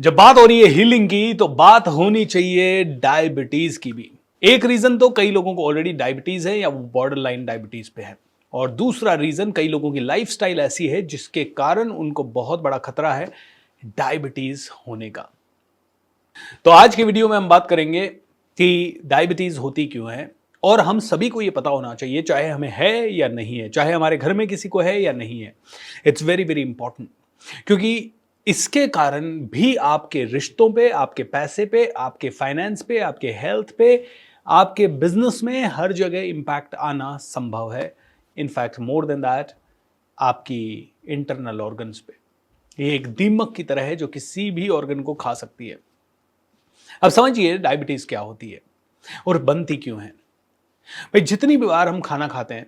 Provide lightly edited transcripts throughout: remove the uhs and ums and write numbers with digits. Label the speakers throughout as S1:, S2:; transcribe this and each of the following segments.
S1: जब बात हो रही है हीलिंग की तो बात होनी चाहिए डायबिटीज की भी। एक रीजन तो कई लोगों को ऑलरेडी डायबिटीज है या वो बॉर्डर लाइन डायबिटीज पे है, और दूसरा रीजन कई लोगों की लाइफस्टाइल ऐसी है जिसके कारण उनको बहुत बड़ा खतरा है डायबिटीज होने का। तो आज की वीडियो में हम बात करेंगे कि डायबिटीज होती क्यों है, और हम सभी को यह पता होना चाहिए, चाहे हमें है या नहीं है, चाहे हमारे घर में किसी को है या नहीं है। इट्स वेरी वेरी इंपॉर्टेंट, क्योंकि इसके कारण भी आपके रिश्तों पे, आपके पैसे पे, आपके फाइनेंस पे, आपके हेल्थ पे, आपके बिजनेस में हर जगह इंपैक्ट आना संभव है। इनफैक्ट मोर देन दैट, आपकी इंटरनल ऑर्गन्स पे ये एक दीमक की तरह है जो किसी भी ऑर्गन को खा सकती है। अब समझिए डायबिटीज क्या होती है और बनती क्यों है। भाई, जितनी भी बार हम खाना खाते हैं,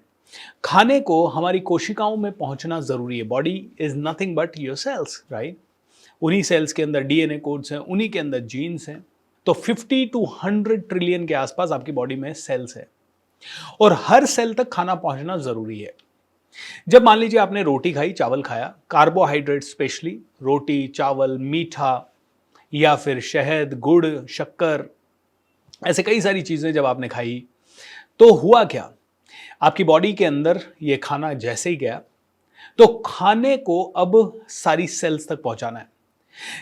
S1: खाने को हमारी कोशिकाओं में पहुंचना जरूरी है। Body is nothing but your cells, right. उन्हीं सेल्स के अंदर डीएनए कोड्स हैं, उन्हीं के अंदर जीन्स हैं। तो 50 टू 100 ट्रिलियन के आसपास आपकी बॉडी में सेल्स है, और हर सेल तक खाना पहुंचना जरूरी है। जब मान लीजिए आपने रोटी खाई, चावल खाया, कार्बोहाइड्रेट स्पेशली रोटी, चावल, मीठा या फिर शहद, गुड़, शक्कर, ऐसे कई सारी चीजें जब आपने खाई, तो हुआ क्या, आपकी बॉडी के अंदर ये खाना जैसे ही गया तो खाने को अब सारी सेल्स तक पहुंचाना है।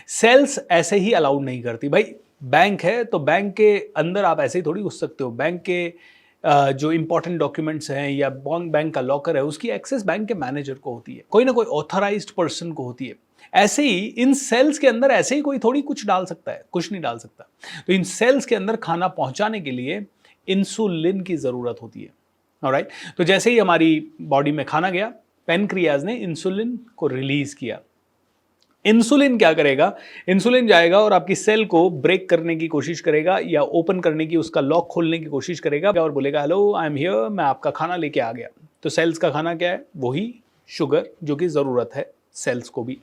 S1: सेल्स ऐसे ही अलाउड नहीं करती। भाई, बैंक है तो बैंक के अंदर आप ऐसे ही थोड़ी घुस सकते हो। बैंक के जो इंपॉर्टेंट डॉक्यूमेंट्स हैं या बैंक का लॉकर है, उसकी एक्सेस बैंक के मैनेजर को होती है, कोई ना कोई ऑथराइज्ड पर्सन को होती है। ऐसे ही इन सेल्स के अंदर ऐसे ही कोई थोड़ी कुछ डाल सकता है, कुछ नहीं डाल सकता। तो इन सेल्स के अंदर खाना पहुंचाने के लिए इंसुलिन की जरूरत होती है। ऑलराइट, तो जैसे ही हमारी बॉडी में खाना गया, पेनक्रियाज ने इंसुलिन को रिलीज किया। इंसुलिन क्या करेगा, इंसुलिन जाएगा और आपकी सेल को ब्रेक करने की कोशिश करेगा या ओपन करने की, उसका लॉक खोलने की कोशिश करेगा और बोलेगा हेलो आई एम हियर, मैं आपका खाना लेके आ गया। तो सेल्स का खाना क्या है, वही शुगर जो कि जरूरत है सेल्स को भी।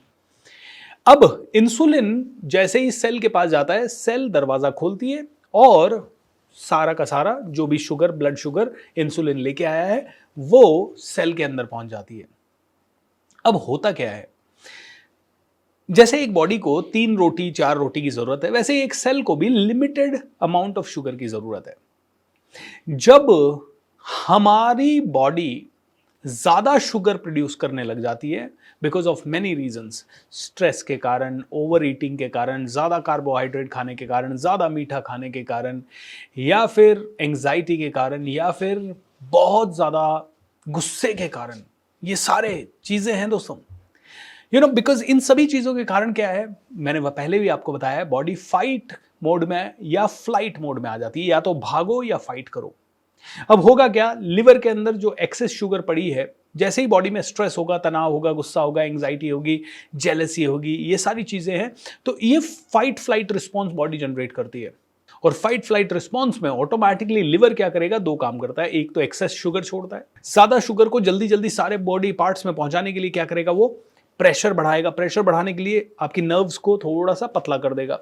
S1: अब इंसुलिन जैसे ही सेल के पास जाता है, सेल दरवाजा खोलती है और सारा का सारा जो भी शुगर, ब्लड शुगर इंसुलिन लेके आया है, वो सेल के अंदर पहुंच जाती है। अब होता क्या है, जैसे एक बॉडी को 3 रोटी 4 रोटी की जरूरत है, वैसे एक सेल को भी लिमिटेड अमाउंट ऑफ शुगर की जरूरत है। जब हमारी बॉडी ज्यादा शुगर प्रोड्यूस करने लग जाती है, because of many reasons, stress के कारण, ओवर ईटिंग के कारण, ज्यादा कार्बोहाइड्रेट खाने के कारण, ज्यादा मीठा खाने के कारण, या फिर एंजाइटी के कारण, या फिर बहुत ज्यादा गुस्से के कारण, ये सारे चीजें हैं दोस्तों। बिकॉज इन सभी चीजों के कारण क्या है, मैंने वह पहले भी आपको बताया है, बॉडी फाइट मोड में या फ्लाइट मोड में आ जाती है, या तो भागो या फाइट करो। अब होगा क्या, लिवर के अंदर जो एक्सेस शुगर पड़ी है, जैसे ही बॉडी में स्ट्रेस होगा, तनाव होगा, गुस्सा होगा, एंजाइटी होगी, जेलसी होगी, ये सारी चीजें हैं, तो ये fight flight response body generate करती है। और फाइट फ्लाइट रिस्पॉन्स में ऑटोमेटिकली लिवर क्या करेगा, 2 काम करता है। एक तो एक्सेस शुगर छोड़ता है, ज्यादा शुगर को जल्दी जल्दी सारे बॉडी पार्ट्स में पहुंचाने के लिए क्या करेगा, वो प्रेशर बढ़ाएगा। प्रेशर बढ़ाने के लिए आपकी नर्व्स को थोड़ा सा पतला कर देगा,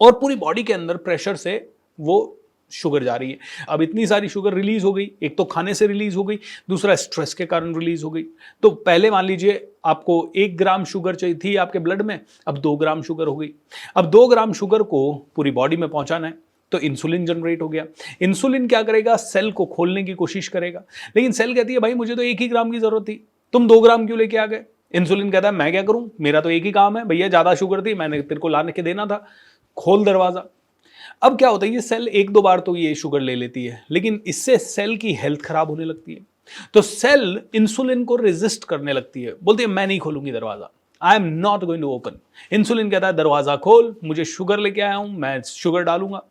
S1: और पूरी बॉडी के अंदर प्रेशर से वो शुगर जा रही है। अब इतनी सारी शुगर रिलीज हो गई, एक तो खाने से रिलीज हो गई, दूसरा स्ट्रेस के कारण रिलीज हो गई। तो पहले मान लीजिए आपको 1 ग्राम शुगर चाहिए थी आपके ब्लड में, अब 2 ग्राम शुगर हो गई। अब 2 ग्राम शुगर को पूरी बॉडी में पहुंचाना है, तो इंसुलिन जनरेट हो गया। इंसुलिन क्या करेगा, सेल को खोलने की कोशिश करेगा, लेकिन सेल कहती है भाई मुझे तो 1 ही ग्राम की जरूरत थी, तुम 2 ग्राम क्यों लेके आ गए। इंसुलिन कहता है मैं क्या करूं, मेरा तो एक ही काम है भैया, ज्यादा शुगर थी, मैंने तेरे को लाने के देना था, खोल दरवाजा। अब क्या होता है, ये सेल 1-2 बार तो ये शुगर ले लेती है, लेकिन इससे सेल की हेल्थ खराब होने लगती है। तो सेल इंसुलिन को रेजिस्ट करने लगती है, बोलती है मैं नहीं खोलूंगी दरवाजा, I am not going to open. Insulin कहता है दरवाजा खोल, मुझे शुगर लेके आया हूं, मैं शुगर डालूंगा।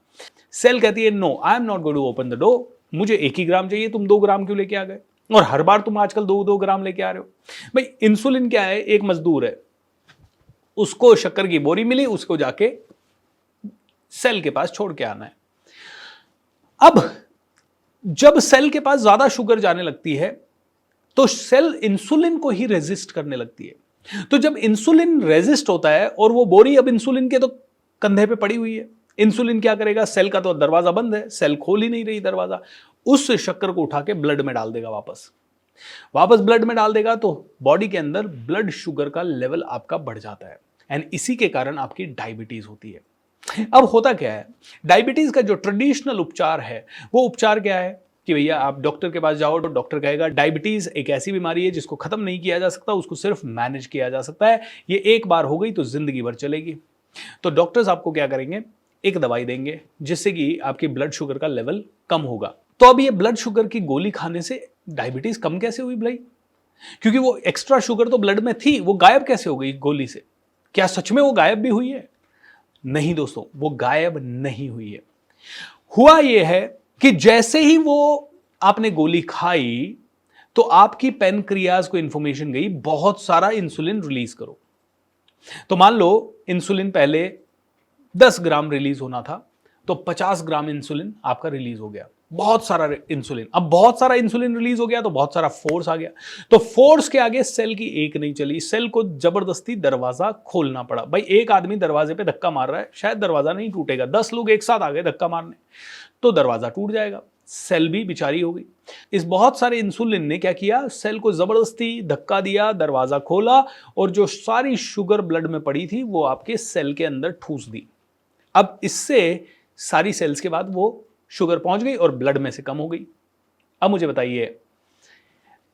S1: सेल कहती है no, I am not going to open the door, मुझे 1 ही ग्राम चाहिए, तुम 2 ग्राम क्यों लेके आ गए, और हर बार तुम आजकल 2-2 ग्राम लेके आ रहे हो। भाई, इंसुलिन क्या है, एक मजदूर है, उसको शक्कर की बोरी मिली, उसको जाके सेल के पास छोड़ के आना है। अब जब सेल के पास ज्यादा शुगर जाने लगती है, तो सेल इंसुलिन को ही रेजिस्ट करने लगती है। तो जब इंसुलिन रेजिस्ट होता है, और वो बोरी अब इंसुलिन के तो कंधे पे पड़ी हुई है, इंसुलिन क्या करेगा, सेल का तो दरवाजा बंद है, सेल खोल ही नहीं रही दरवाजा, उस शक्कर को उठा के ब्लड में डाल देगा, वापस ब्लड में डाल देगा, तो बॉडी के अंदर ब्लड शुगर का लेवल आपका बढ़ जाता है। एंड इसी के कारण आपकी डायबिटीज होती है। अब होता क्या है, डायबिटीज का जो ट्रेडिशनल उपचार है वो उपचार क्या है कि भैया आप डॉक्टर के पास जाओ तो डॉक्टर कहेगा डायबिटीज एक ऐसी बीमारी है जिसको खत्म नहीं किया जा सकता, उसको सिर्फ मैनेज किया जा सकता है, ये एक बार हो गई तो जिंदगी भर चलेगी। तो डॉक्टर्स आपको क्या करेंगे, एक दवाई देंगे जिससे कि आपकी ब्लड शुगर का लेवल कम होगा। तो अब ये ब्लड शुगर की गोली खाने से डायबिटीज कम कैसे हुई भाई? क्योंकि वो एक्स्ट्रा शुगर तो ब्लड में थी, वो गायब कैसे हो गई गोली से? क्या सच में वो गायब भी हुई है? नहीं दोस्तों, वो गायब नहीं हुई है। हुआ ये है कि जैसे ही वो आपने गोली खाई तो आपकी पेनक्रियाज को इंफॉर्मेशन गई बहुत सारा इंसुलिन रिलीज करो। तो मान लो इंसुलिन पहले 10 ग्राम रिलीज होना था तो 50 ग्राम इंसुलिन आपका रिलीज हो गया, बहुत सारा इंसुलिन। अब बहुत सारा इंसुलिन रिलीज हो गया तो बहुत सारा फोर्स आ गया, तो फोर्स के आगे सेल की एक नहीं चली, सेल को जबरदस्ती दरवाजा खोलना पड़ा। भाई एक आदमी दरवाजे पे धक्का मार रहा है, शायद दरवाजा नहीं टूटेगा, 10 लोग एक साथ आ गए धक्का मारने तो दरवाजा टूट जाएगा, सेल भी बिचारी हो गई। इस बहुत सारे इंसुलिन ने क्या किया, सेल को जबरदस्ती धक्का दिया, दरवाजा खोला और जो सारी शुगर ब्लड में पड़ी थी वो आपके सेल के अंदर ठूस दी। अब इससे सारी सेल्स के बाद वो शुगर पहुंच गई और ब्लड में से कम हो गई। अब मुझे बताइए,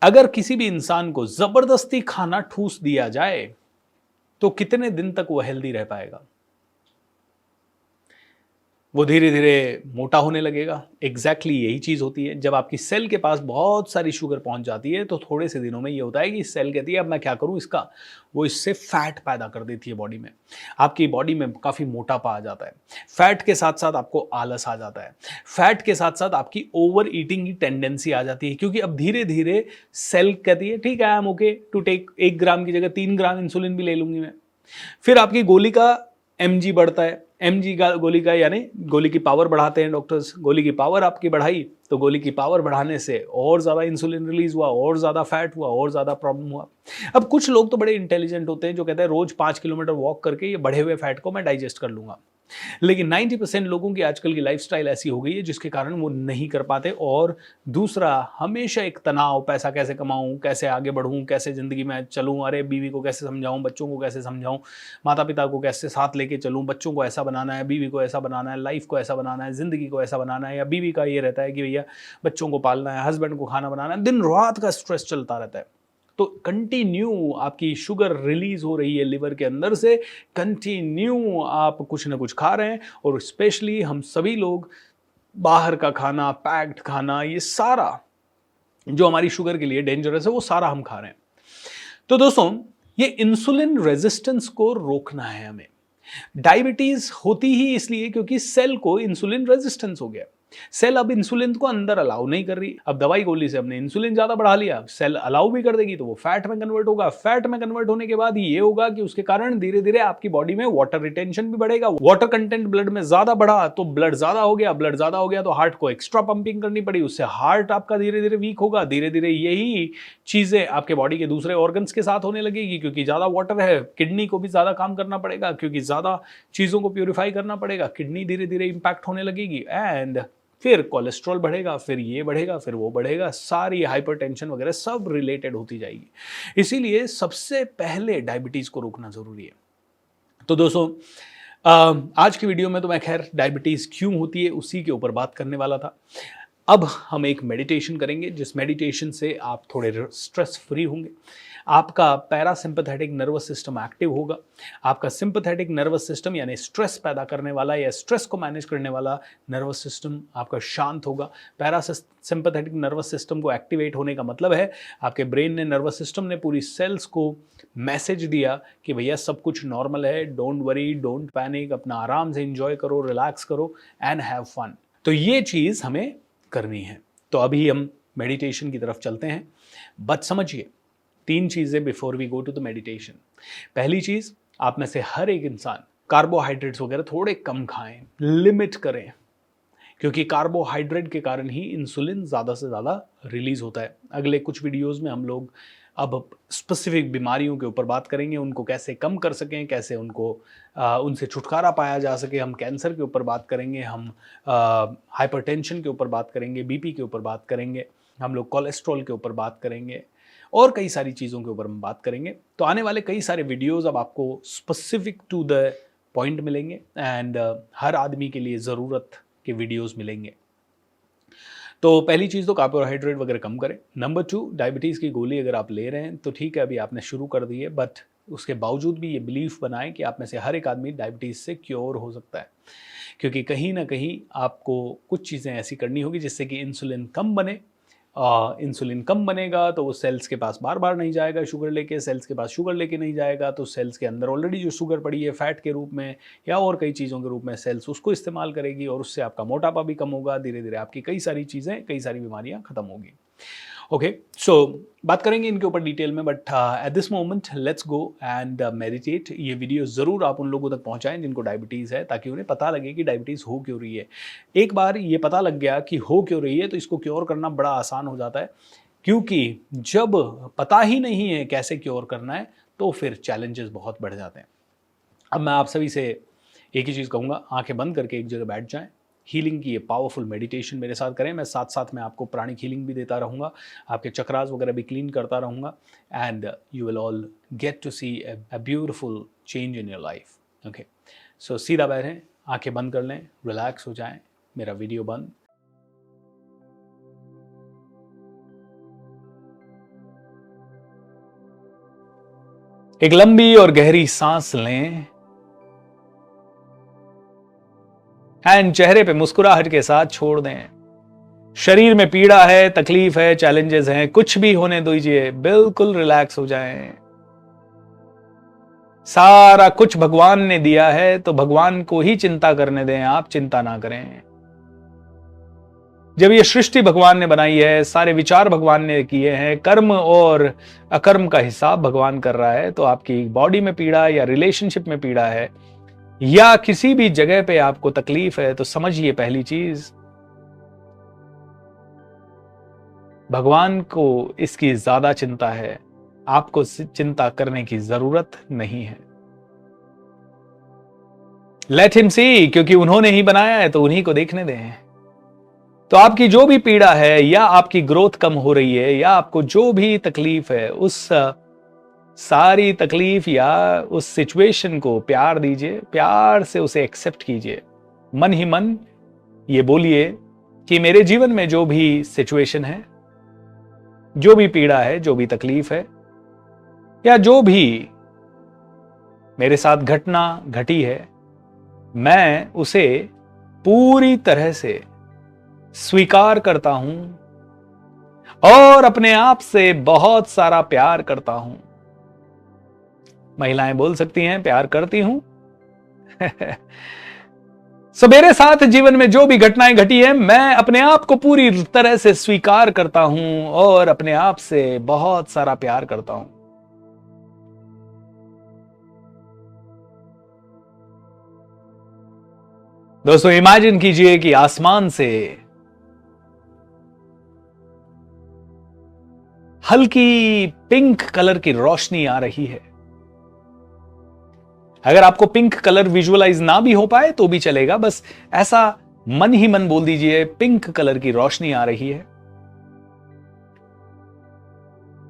S1: अगर किसी भी इंसान को जबरदस्ती खाना ठूस दिया जाए तो कितने दिन तक वो हेल्दी रह पाएगा? वो धीरे धीरे मोटा होने लगेगा। एग्जैक्टली यही चीज होती है, जब आपकी सेल के पास बहुत सारी शुगर पहुंच जाती है तो थोड़े से दिनों में ये होता है कि सेल कहती है अब मैं क्या करूं इसका, वो इससे फैट पैदा कर देती है बॉडी में। आपकी बॉडी में काफी मोटापा आ जाता है, फैट के साथ साथ आपको आलस आ जाता है, फैट के साथ साथ आपकी ओवर ईटिंग की टेंडेंसी आ जाती है, क्योंकि अब धीरे धीरे सेल कहती है ठीक है I am okay to take 1 gram की जगह 3 ग्राम इंसुलिन भी ले लूंगी मैं। फिर आपकी गोली का mg बढ़ता है, mg का गोली का यानी गोली की पावर बढ़ाते हैं डॉक्टर्स, गोली की पावर आपकी बढ़ाई तो गोली की पावर बढ़ाने से और ज्यादा इंसुलिन रिलीज हुआ, और ज्यादा फैट हुआ, और ज्यादा प्रॉब्लम हुआ। अब कुछ लोग तो बड़े इंटेलिजेंट होते हैं जो कहते हैं रोज 5 किलोमीटर वॉक करके ये बढ़े हुए फैट को मैं डाइजेस्ट कर लूंगा, लेकिन 90% लोगों की आजकल की लाइफस्टाइल ऐसी हो गई है जिसके कारण वो नहीं कर पाते। और दूसरा, हमेशा एक तनाव, पैसा कैसे कमाऊं, कैसे आगे बढ़ूं, कैसे जिंदगी में चलूं, अरे बीवी को कैसे समझाऊं, बच्चों को कैसे समझाऊं, माता पिता को कैसे साथ लेके चलूं, बच्चों को ऐसा बनाना है, बीवी को ऐसा बनाना है, लाइफ को ऐसा बनाना है, जिंदगी को ऐसा बनाना है। या बीवी का ये रहता है कि भैया बच्चों को पालना है, हस्बैंड को खाना बनाना है, दिन रात का स्ट्रेस चलता रहता है। तो कंटिन्यू आपकी शुगर रिलीज हो रही है लिवर के अंदर से, कंटिन्यू आप कुछ ना कुछ खा रहे हैं, और स्पेशली हम सभी लोग बाहर का खाना, पैक्ड खाना, ये सारा जो हमारी शुगर के लिए डेंजरस है वो सारा हम खा रहे हैं। तो दोस्तों, ये इंसुलिन रेजिस्टेंस को रोकना है हमें। डायबिटीज होती ही इसलिए क्योंकि सेल को इंसुलिन रेजिस्टेंस हो गया, सेल अब इंसुलिन को अंदर अलाउ नहीं कर रही। अब दवाई गोली से हमने इंसुलिन ज्यादा बढ़ा लिया, सेल अलाउ भी कर देगी तो वो फैट में कन्वर्ट होगा, फैट में कन्वर्ट होने के बाद ये होगा कि उसके कारण धीरे धीरे आपकी बॉडी में वाटर रिटेंशन भी बढ़ेगा, वाटर कंटेंट ब्लड में ज्यादा बढ़ा तो ब्लड ज्यादा हो गया, ब्लड ज्यादा हो गया तो हार्ट को एक्स्ट्रा पंपिंग करनी पड़ी, उससे हार्ट आपका धीरे धीरे वीक होगा, धीरे धीरे यही चीजें आपके बॉडी के दूसरे ऑर्गन्स के साथ होने लगेगी, क्योंकि ज्यादा वाटर है, किडनी को भी ज्यादा काम करना पड़ेगा, क्योंकि ज्यादा चीजों को प्यूरिफाई करना पड़ेगा, किडनी धीरे धीरे इंपैक्ट होने लगेगी, एंड फिर कोलेस्ट्रॉल बढ़ेगा, फिर ये बढ़ेगा, फिर वो बढ़ेगा, सारी हाइपरटेंशन वगैरह सब रिलेटेड होती जाएगी। इसीलिए सबसे पहले डायबिटीज को रोकना जरूरी है। तो दोस्तों, आज की वीडियो में तो मैं खैर डायबिटीज क्यों होती है उसी के ऊपर बात करने वाला था। अब हम एक मेडिटेशन करेंगे जिस मेडिटेशन से आप थोड़े स्ट्रेस फ्री होंगे, आपका पैरासिम्पैथेटिक नर्वस सिस्टम एक्टिव होगा, आपका सिंपैथेटिक नर्वस सिस्टम यानी स्ट्रेस पैदा करने वाला या स्ट्रेस को मैनेज करने वाला नर्वस सिस्टम आपका शांत होगा। पैरासिम्पैथेटिक नर्वस सिस्टम को एक्टिवेट होने का मतलब है आपके ब्रेन ने, नर्वस सिस्टम ने पूरी सेल्स को मैसेज दिया कि भैया सब कुछ नॉर्मल है, डोंट वरी, डोंट पैनिक, अपना आराम से इंजॉय करो, रिलैक्स करो एंड हैव फन। तो ये चीज़ हमें करनी है। तो अभी हम मेडिटेशन की तरफ चलते हैं। बट समझिए 3 चीजें before we go to the meditation. पहली चीज, आप में से हर एक इंसान कार्बोहाइड्रेट्स वगैरह थोड़े कम खाएं, लिमिट करें, क्योंकि कार्बोहाइड्रेट के कारण ही इंसुलिन ज़्यादा से ज़्यादा रिलीज होता है। अगले कुछ वीडियोस में हम लोग अब स्पेसिफिक बीमारियों के ऊपर बात करेंगे, उनको कैसे कम कर सकें, कैसे उनको उनसे छुटकारा पाया जा सके। हम कैंसर के ऊपर बात करेंगे, हम हाइपरटेंशन के ऊपर बात करेंगे, बीपी के ऊपर बात करेंगे, हम लोग कोलेस्ट्रॉल के ऊपर बात करेंगे, और कई सारी चीज़ों के ऊपर हम बात करेंगे। तो आने वाले कई सारे वीडियोज़ अब आपको स्पेसिफिक टू द पॉइंट मिलेंगे एंड हर आदमी के लिए ज़रूरत के वीडियोज़ मिलेंगे। तो पहली चीज़ तो कार्बोहाइड्रेट वगैरह कम करें। नंबर 2, डायबिटीज़ की गोली अगर आप ले रहे हैं तो ठीक है, अभी आपने शुरू कर दी है, बट उसके बावजूद भी ये बिलीफ बनाएं कि आप में से हर एक आदमी डायबिटीज़ से क्योर हो सकता है। क्योंकि कहीं ना कहीं आपको कुछ चीज़ें ऐसी करनी होगी जिससे कि इंसुलिन कम बने। इंसुलिन कम बनेगा तो वो सेल्स के पास बार बार नहीं जाएगा शुगर लेके, सेल्स के पास शुगर लेके नहीं जाएगा तो सेल्स के अंदर ऑलरेडी जो शुगर पड़ी है फैट के रूप में या और कई चीज़ों के रूप में सेल्स उसको इस्तेमाल करेगी और उससे आपका मोटापा भी कम होगा। धीरे धीरे आपकी कई सारी चीज़ें, कई सारी बीमारियां खत्म होगी। ओके, सो बात करेंगे इनके ऊपर डिटेल में, but at this moment let's go and meditate. ये वीडियो ज़रूर आप उन लोगों तक पहुंचाएं जिनको डायबिटीज़ है, ताकि उन्हें पता लगे कि डायबिटीज़ हो क्यों रही है। एक बार ये पता लग गया कि हो क्यों रही है तो इसको क्योर करना बड़ा आसान हो जाता है, क्योंकि जब पता ही नहीं है कैसे क्योर करना है तो फिर चैलेंजेस बहुत बढ़ जाते हैं। अब मैं आप सभी से एक ही चीज़ कहूँगा, आंखें बंद करके एक जगह बैठ जाएं, हीलिंग की ये पावरफुल मेडिटेशन मेरे साथ करें। मैं साथ साथ में आपको प्राणिक हीलिंग भी देता रहूँगा, आपके चक्रास वगैरह भी क्लीन करता रहूँगा and you will all get to see a beautiful change in your life. Okay, so सीधा बैठें, आंखें बंद कर लें, रिलैक्स हो जाएं। मेरा वीडियो बंद। एक लंबी और गहरी सांस लें एंड चेहरे पे मुस्कुराहट के साथ छोड़ दें। शरीर में पीड़ा है, तकलीफ है, चैलेंजेस हैं, कुछ भी होने दीजिए, बिल्कुल रिलैक्स हो जाएं। सारा कुछ भगवान ने दिया है तो भगवान को ही चिंता करने दें, आप चिंता ना करें। जब ये सृष्टि भगवान ने बनाई है, सारे विचार भगवान ने किए हैं, कर्म और अकर्म का हिसाब भगवान कर रहा है, तो आपकी बॉडी में पीड़ा या रिलेशनशिप में पीड़ा है या किसी भी जगह पे आपको तकलीफ है तो समझिए, पहली चीज, भगवान को इसकी ज्यादा चिंता है, आपको चिंता करने की जरूरत नहीं है। लेट हिम सी, क्योंकि उन्होंने ही बनाया है तो उन्हीं को देखने दें। तो आपकी जो भी पीड़ा है या आपकी ग्रोथ कम हो रही है या आपको जो भी तकलीफ है, उस सारी तकलीफ या उस सिचुएशन को प्यार दीजिए, प्यार से उसे एक्सेप्ट कीजिए। मन ही मन ये बोलिए कि मेरे जीवन में जो भी सिचुएशन है, जो भी पीड़ा है, जो भी तकलीफ है या जो भी मेरे साथ घटना घटी है, मैं उसे पूरी तरह से स्वीकार करता हूं और अपने आप से बहुत सारा प्यार करता हूं। महिलाएं बोल सकती हैं, प्यार करती हूं। सो मेरे साथ जीवन में जो भी घटनाएं घटी है, मैं अपने आप को पूरी तरह से स्वीकार करता हूं और अपने आप से बहुत सारा प्यार करता हूं। दोस्तों, इमेजिन कीजिए कि आसमान से हल्की पिंक कलर की रोशनी आ रही है। अगर आपको पिंक कलर विजुअलाइज ना भी हो पाए तो भी चलेगा, बस ऐसा मन ही मन बोल दीजिए, पिंक कलर की रोशनी आ रही है।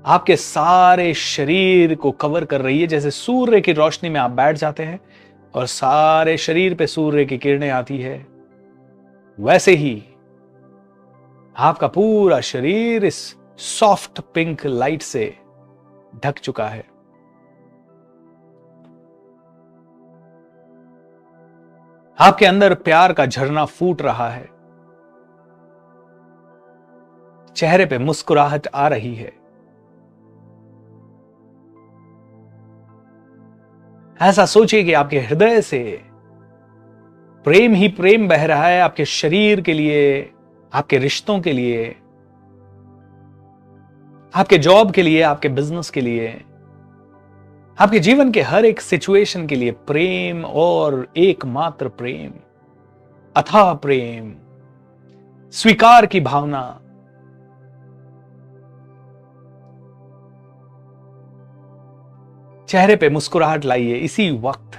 S1: आपके सारे शरीर को कवर कर रही है, जैसे सूर्य की रोशनी में आप बैठ जाते हैं और सारे शरीर पे सूर्य की किरणें आती है, वैसे ही आपका पूरा शरीर इस सॉफ्ट पिंक लाइट से ढक चुका है। आपके अंदर प्यार का झरना फूट रहा है, चेहरे पे मुस्कुराहट आ रही है। ऐसा सोचिए कि आपके हृदय से प्रेम ही प्रेम बह रहा है, आपके शरीर के लिए, आपके रिश्तों के लिए, आपके जॉब के लिए, आपके बिजनेस के लिए, आपके जीवन के हर एक सिचुएशन के लिए प्रेम और एकमात्र प्रेम, अथाह प्रेम, स्वीकार की भावना। चेहरे पे मुस्कुराहट लाइए इसी वक्त।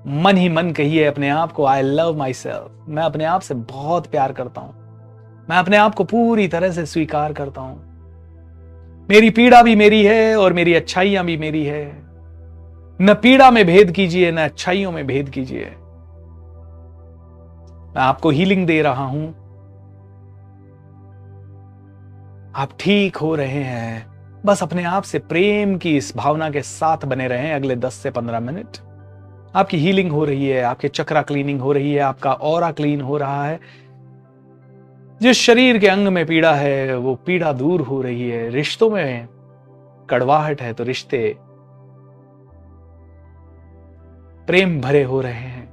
S1: मन ही मन कहिए अपने आप को, आई लव माई सेल्फ, मैं अपने आप से बहुत प्यार करता हूं। मैं अपने आप को पूरी तरह से स्वीकार करता हूं। मेरी पीड़ा भी मेरी है और मेरी अच्छाइयां भी मेरी है। न पीड़ा में भेद कीजिए, न अच्छाइयों में भेद कीजिए। मैं आपको हीलिंग दे रहा हूं। आप ठीक हो रहे हैं। बस अपने आप से प्रेम की इस भावना के साथ बने रहें अगले 10 से 15 मिनट। आपकी हीलिंग हो रही है, आपके चक्रा क्लीनिंग हो रही है, आपका ऑरा क्लीन हो रहा है। जिस शरीर के अंग में पीड़ा है वो पीड़ा दूर हो रही है। रिश्तों में कड़वाहट है तो रिश्ते प्रेम भरे हो रहे हैं।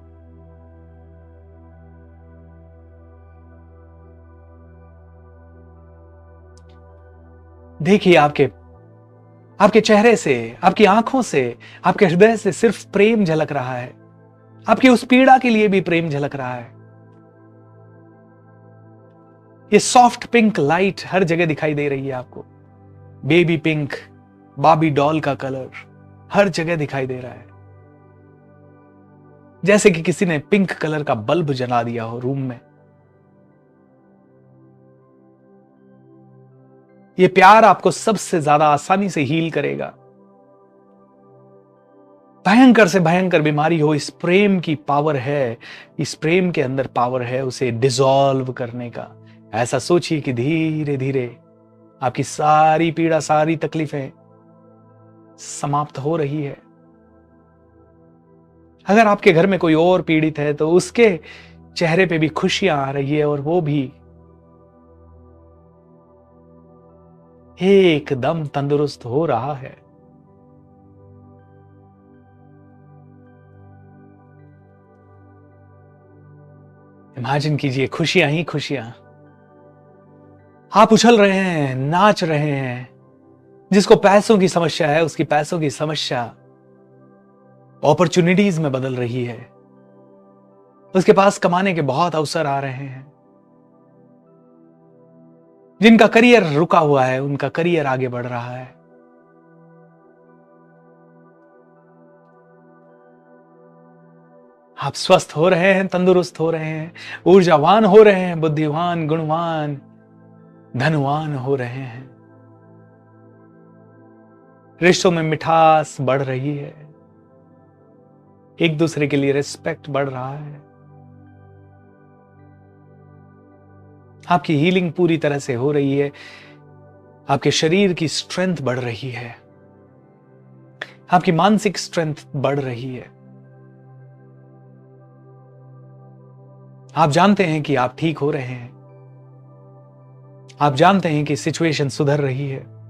S1: देखिए आपके चेहरे से, आपकी आंखों से, आपके हृदय से सिर्फ प्रेम झलक रहा है। आपकी उस पीड़ा के लिए भी प्रेम झलक रहा है। ये सॉफ्ट पिंक लाइट हर जगह दिखाई दे रही है आपको। बेबी पिंक, बाबी डॉल का कलर हर जगह दिखाई दे रहा है। जैसे कि किसी ने पिंक कलर का बल्ब जला दिया हो रूम में। ये प्यार आपको सबसे ज्यादा आसानी से हील करेगा। भयंकर से भयंकर बीमारी हो, इस प्रेम की पावर है, इस प्रेम के अंदर पावर है उसे डिसॉल्व करने का। ऐसा सोचिए कि धीरे धीरे आपकी सारी पीड़ा, सारी तकलीफें समाप्त हो रही है। अगर आपके घर में कोई और पीड़ित है तो उसके चेहरे पे भी खुशियां आ रही है और वो भी एकदम तंदुरुस्त हो रहा है। इमेजिन कीजिए खुशियां ही खुशियां। आप उछल रहे हैं, नाच रहे हैं। जिसको पैसों की समस्या है उसकी पैसों की समस्या अपॉर्चुनिटीज में बदल रही है। उसके पास कमाने के बहुत अवसर आ रहे हैं। जिनका करियर रुका हुआ है उनका करियर आगे बढ़ रहा है। आप स्वस्थ हो रहे हैं, तंदुरुस्त हो रहे हैं, ऊर्जावान हो रहे हैं, बुद्धिमान, गुणवान, धनवान हो रहे हैं। रिश्तों में मिठास बढ़ रही है। एक दूसरे के लिए रिस्पेक्ट बढ़ रहा है। आपकी हीलिंग पूरी तरह से हो रही है। आपके शरीर की स्ट्रेंथ बढ़ रही है। आपकी मानसिक स्ट्रेंथ बढ़ रही है। आप जानते हैं कि आप ठीक हो रहे हैं। आप जानते हैं कि सिचुएशन सुधर रही है।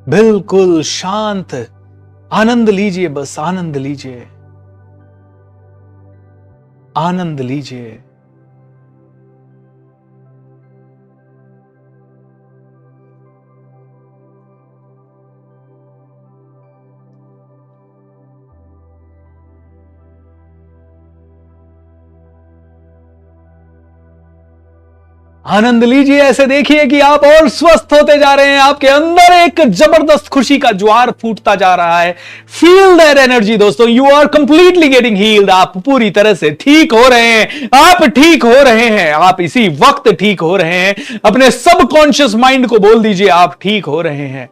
S1: बिल्कुल शांत, आनंद लीजिए, बस आनंद लीजिए, आनंद लीजिए। आनंद लीजिए। ऐसे देखिए कि आप और स्वस्थ होते जा रहे हैं। आपके अंदर एक जबरदस्त खुशी का ज्वार फूटता जा रहा है। फील दैट एनर्जी दोस्तों। You are completely getting healed. आप पूरी तरह से ठीक हो रहे हैं। आप ठीक हो रहे हैं। आप इसी वक्त ठीक हो रहे हैं। अपने सबकॉन्शियस माइंड को बोल दीजिए आप ठीक हो रहे हैं।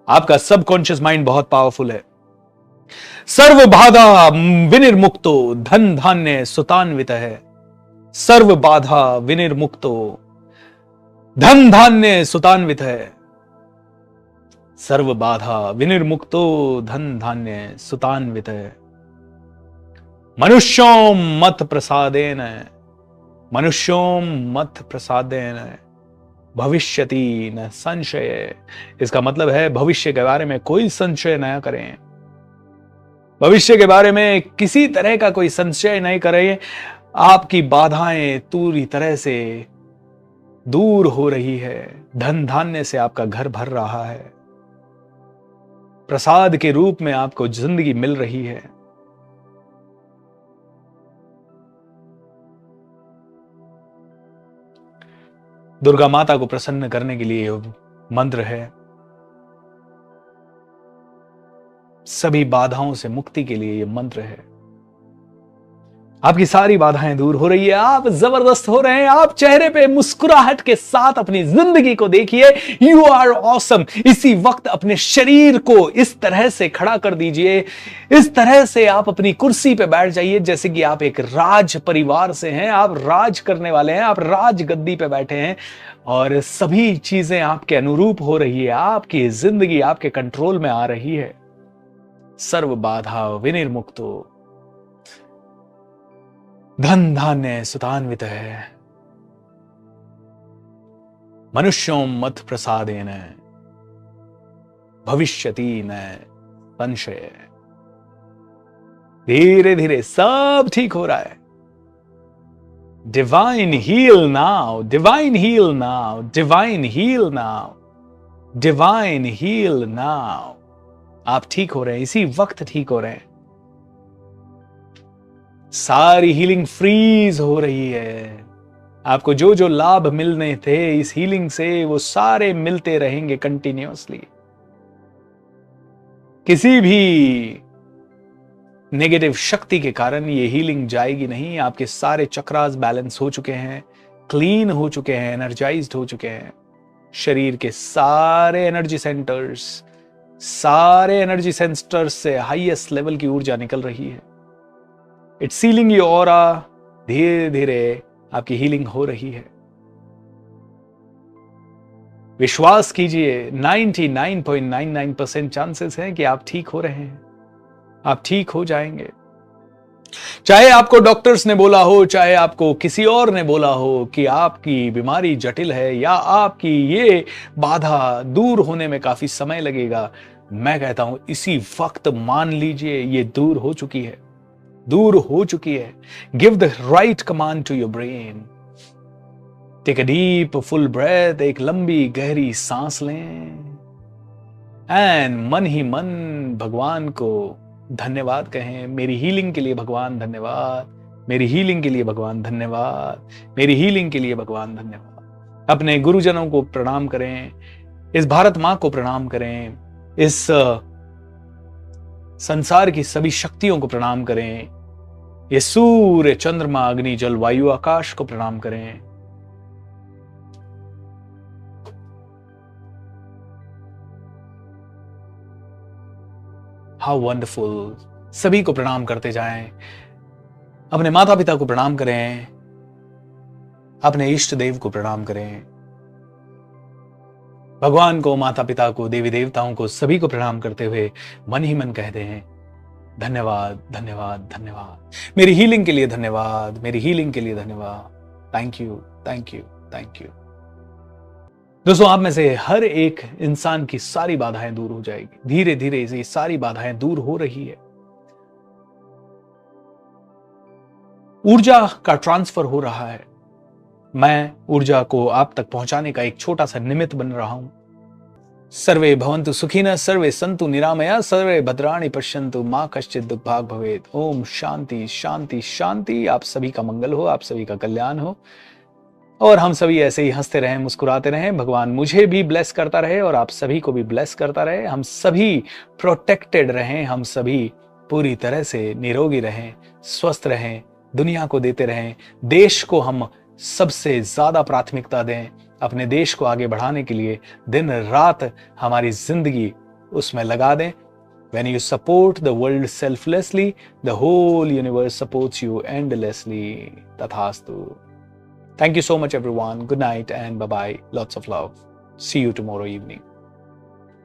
S1: आपका सबकॉन्शियस माइंड बहुत पावरफुल है। सर्व बाधा विनिर्मुक्तो धन धान्य सुतान्वित है। सर्व बाधा विनिर्मुक्तो धन धान्य सुतान्वित है। सर्व बाधा विनिर्मुक्तो धन धान्य सुतान्वित है। मनुष्यों मत प्रसादेन, मनुष्यों मत प्रसादेन भविष्यति न संशय। इसका मतलब है भविष्य के बारे में कोई संशय न करें। भविष्य के बारे में किसी तरह का कोई संशय नहीं करें। आपकी बाधाएं पूरी तरह से दूर हो रही है। धन धान्य से आपका घर भर रहा है। प्रसाद के रूप में आपको जिंदगी मिल रही है। दुर्गा माता को प्रसन्न करने के लिए मंत्र है। सभी बाधाओं से मुक्ति के लिए यह मंत्र है। आपकी सारी बाधाएं दूर हो रही है, आप जबरदस्त हो रहे हैं, आप चेहरे पे मुस्कुराहट के साथ अपनी जिंदगी को देखिए। You are awesome. इसी वक्त अपने शरीर को इस तरह से खड़ा कर दीजिए, इस तरह से आप अपनी कुर्सी पे बैठ जाइए जैसे कि आप एक राज परिवार से हैं, आप राज करने वाले हैं, आप राज गद्दी पे बैठे हैं और सभी चीजें आपके अनुरूप हो रही है, आपकी जिंदगी आपके कंट्रोल में आ रही है। सर्व बाधा विनिर्मुक्तो धन धान्य सुतान्वित है, मनुष्यों मत प्रसादेन भविष्यति न संशय। धीरे धीरे सब ठीक हो रहा है। Divine heal now, divine heal now, divine heal now, divine heal now. आप ठीक हो रहे हैं, इसी वक्त ठीक हो रहे हैं। सारी हीलिंग फ्रीज हो रही है। आपको जो जो लाभ मिलने थे इस हीलिंग से, वो सारे मिलते रहेंगे कंटिन्यूअसली। किसी भी नेगेटिव शक्ति के कारण ये हीलिंग जाएगी नहीं। आपके सारे चक्रास बैलेंस हो चुके हैं, क्लीन हो चुके हैं, एनर्जाइज्ड हो चुके हैं। शरीर के सारे एनर्जी सेंटर्स से हाईएस्ट लेवल की ऊर्जा निकल रही है। It's ceiling your aura. धीरे धीरे आपकी हीलिंग हो रही है। विश्वास कीजिए, 99.99% चांसेस हैं कि आप ठीक हो रहे हैं, आप ठीक हो जाएंगे। चाहे आपको डॉक्टर्स ने बोला हो, चाहे आपको किसी और ने बोला हो कि आपकी बीमारी जटिल है या आपकी ये बाधा दूर होने में काफी समय लगेगा, मैं कहता हूं इसी वक्त मान लीजिए ये दूर हो चुकी है, दूर हो चुकी है। Give the right command to your brain. Take a deep full breath, एक लंबी गहरी सांस लें एंड मन ही मन भगवान को धन्यवाद कहें। मेरी हीलिंग के लिए भगवान धन्यवाद, मेरी हीलिंग के लिए भगवान धन्यवाद, मेरी हीलिंग के लिए भगवान धन्यवाद। अपने गुरुजनों को प्रणाम करें, इस भारत मां को प्रणाम करें, इस संसार की सभी शक्तियों को प्रणाम करें, ये सूर्य चंद्रमा अग्नि जल वायु आकाश को प्रणाम करें। How wonderful. सभी को प्रणाम करते जाएं। अपने माता पिता को प्रणाम करें, अपने इष्ट देव को प्रणाम करें, भगवान को, माता पिता को, देवी देवताओं को, सभी को प्रणाम करते हुए मन ही मन कहते हैं धन्यवाद, धन्यवाद, धन्यवाद। मेरी हीलिंग के लिए धन्यवाद, मेरी हीलिंग के लिए धन्यवाद। Thank you, thank you, thank you. दोस्तों, आप में से हर एक इंसान की सारी बाधाएं दूर हो जाएगी। धीरे धीरे ये सारी बाधाएं दूर हो रही है। ऊर्जा का ट्रांसफर हो रहा है। मैं ऊर्जा को आप तक पहुंचाने का एक छोटा सा निमित्त बन रहा हूं। सर्वे भवन्तु सुखिनः, सर्वे सन्तु निरामया, सर्वे भद्राणि पश्यन्तु, मां कश्चित् दुर्भाग् भवेत्। ओम शांति शांति शांति। आप सभी का मंगल हो, आप सभी का कल्याण हो और हम सभी ऐसे ही हंसते रहें, मुस्कुराते रहें। भगवान मुझे भी ब्लेस करता रहे और आप सभी को भी ब्लेस करता रहे। हम सभी प्रोटेक्टेड रहें, हम सभी पूरी तरह से निरोगी रहें, स्वस्थ रहें, दुनिया को देते रहें। देश को हम सबसे ज्यादा प्राथमिकता दें, अपने देश को आगे बढ़ाने के लिए दिन रात हमारी जिंदगी उसमें लगा दें। When you support the world selflessly, the whole universe supports you endlessly. Tathastu. Thank you so much everyone. Good night and bye-bye. Lots of love. See you tomorrow evening.